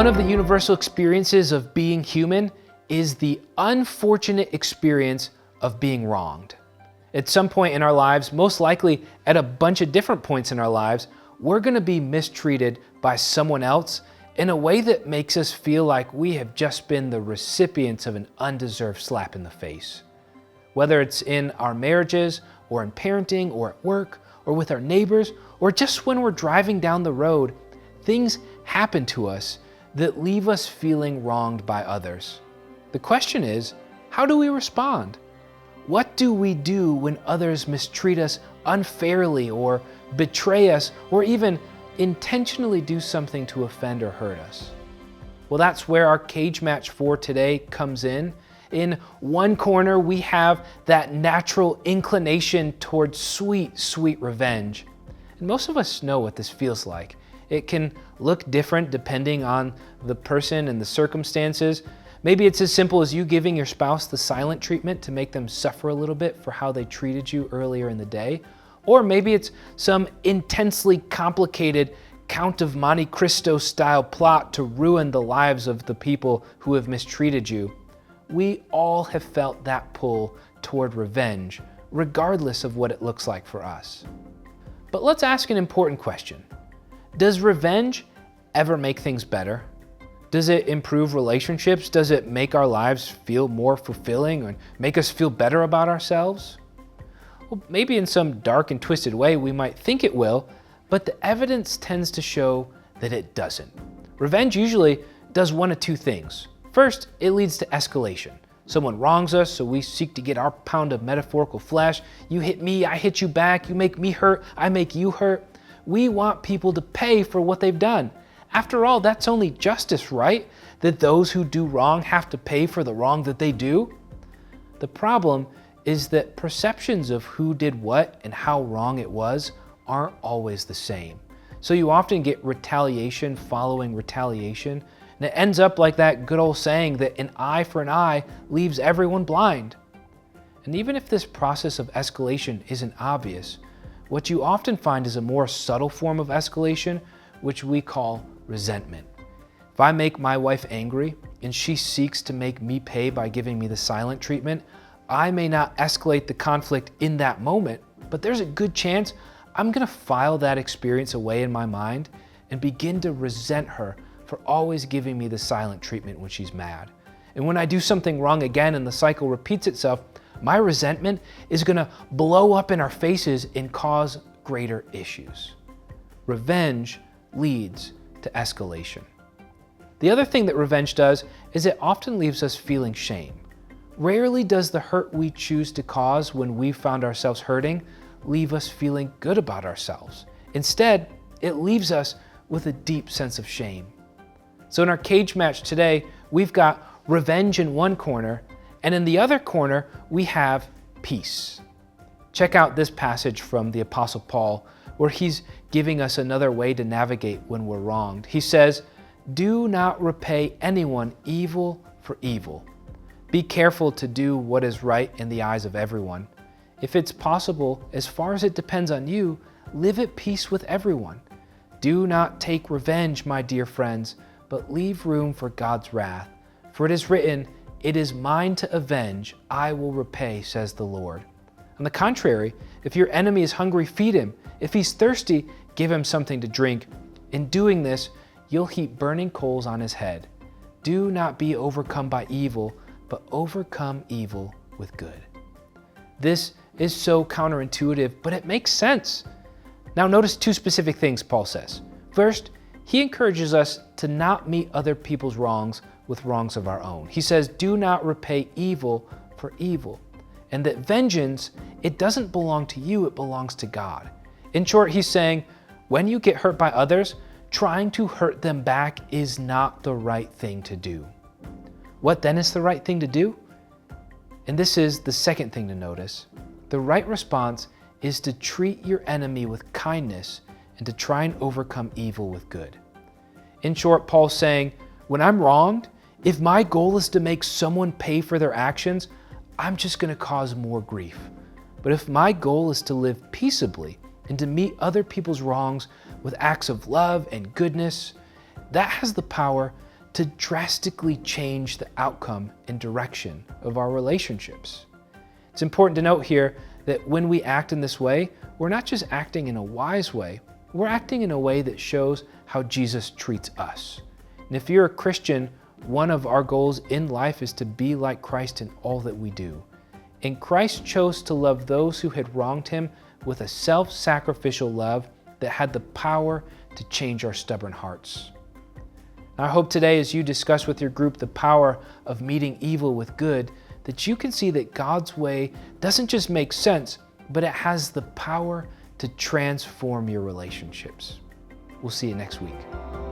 One of the universal experiences of being human is the unfortunate experience of being wronged. At some point in our lives, most likely at a bunch of different points in our lives, we're going to be mistreated by someone else in a way that makes us feel like we have just been the recipients of an undeserved slap in the face. Whether it's in our marriages, or in parenting, or at work, or with our neighbors, or just when we're driving down the road, things happen to us that leave us feeling wronged by others. The question is, how do we respond? What do we do when others mistreat us unfairly or betray us or even intentionally do something to offend or hurt us? Well, that's where our cage match for today comes in. In one corner, we have that natural inclination towards sweet, sweet revenge. And most of us know what this feels like. It can look different depending on the person and the circumstances. Maybe it's as simple as you giving your spouse the silent treatment to make them suffer a little bit for how they treated you earlier in the day. Or maybe it's some intensely complicated Count of Monte Cristo style plot to ruin the lives of the people who have mistreated you. We all have felt that pull toward revenge, regardless of what it looks like for us. But let's ask an important question. Does revenge ever make things better? Does it improve relationships? Does it make our lives feel more fulfilling or make us feel better about ourselves? Well, maybe in some dark and twisted way we might think it will, but the evidence tends to show that it doesn't. Revenge usually does one of two things. First, it leads to escalation. Someone wrongs us, so we seek to get our pound of metaphorical flesh. You hit me, I hit you back. You make me hurt, I make you hurt. We want people to pay for what they've done. After all, that's only justice, right? That those who do wrong have to pay for the wrong that they do? The problem is that perceptions of who did what and how wrong it was aren't always the same. So you often get retaliation following retaliation, and it ends up like that good old saying that an eye for an eye leaves everyone blind. And even if this process of escalation isn't obvious, what you often find is a more subtle form of escalation, which we call resentment. If I make my wife angry and she seeks to make me pay by giving me the silent treatment, I may not escalate the conflict in that moment, but there's a good chance I'm gonna file that experience away in my mind and begin to resent her for always giving me the silent treatment when she's mad. And when I do something wrong again and the cycle repeats itself, my resentment is gonna blow up in our faces and cause greater issues. Revenge leads to escalation. The other thing that revenge does is it often leaves us feeling shame. Rarely does the hurt we choose to cause when we found ourselves hurting leave us feeling good about ourselves. Instead, it leaves us with a deep sense of shame. So in our cage match today, we've got revenge in one corner, and in the other corner, we have peace. Check out this passage from the Apostle Paul, where he's giving us another way to navigate when we're wronged. He says, "Do not repay anyone evil for evil. Be careful to do what is right in the eyes of everyone. If it's possible, as far as it depends on you, live at peace with everyone. Do not take revenge, my dear friends, but leave room for God's wrath. For it is written, 'It is mine to avenge, I will repay,' says the Lord." On the contrary, if your enemy is hungry, feed him. If he's thirsty, give him something to drink. In doing this, you'll heap burning coals on his head. Do not be overcome by evil, but overcome evil with good. This is so counterintuitive, but it makes sense. Now notice two specific things Paul says. First, he encourages us to not meet other people's wrongs with wrongs of our own. He says, do not repay evil for evil. And that vengeance, it doesn't belong to you, it belongs to God. In short, he's saying, when you get hurt by others, trying to hurt them back is not the right thing to do. What then is the right thing to do? And this is the second thing to notice. The right response is to treat your enemy with kindness and to try and overcome evil with good. In short, Paul's saying, when I'm wronged, if my goal is to make someone pay for their actions, I'm just going to cause more grief. But if my goal is to live peaceably and to meet other people's wrongs with acts of love and goodness, that has the power to drastically change the outcome and direction of our relationships. It's important to note here that when we act in this way, we're not just acting in a wise way, we're acting in a way that shows how Jesus treats us. And if you're a Christian, one of our goals in life is to be like Christ in all that we do. And Christ chose to love those who had wronged him with a self-sacrificial love that had the power to change our stubborn hearts. I hope today, as you discuss with your group the power of meeting evil with good, that you can see that God's way doesn't just make sense, but it has the power to transform your relationships. We'll see you next week.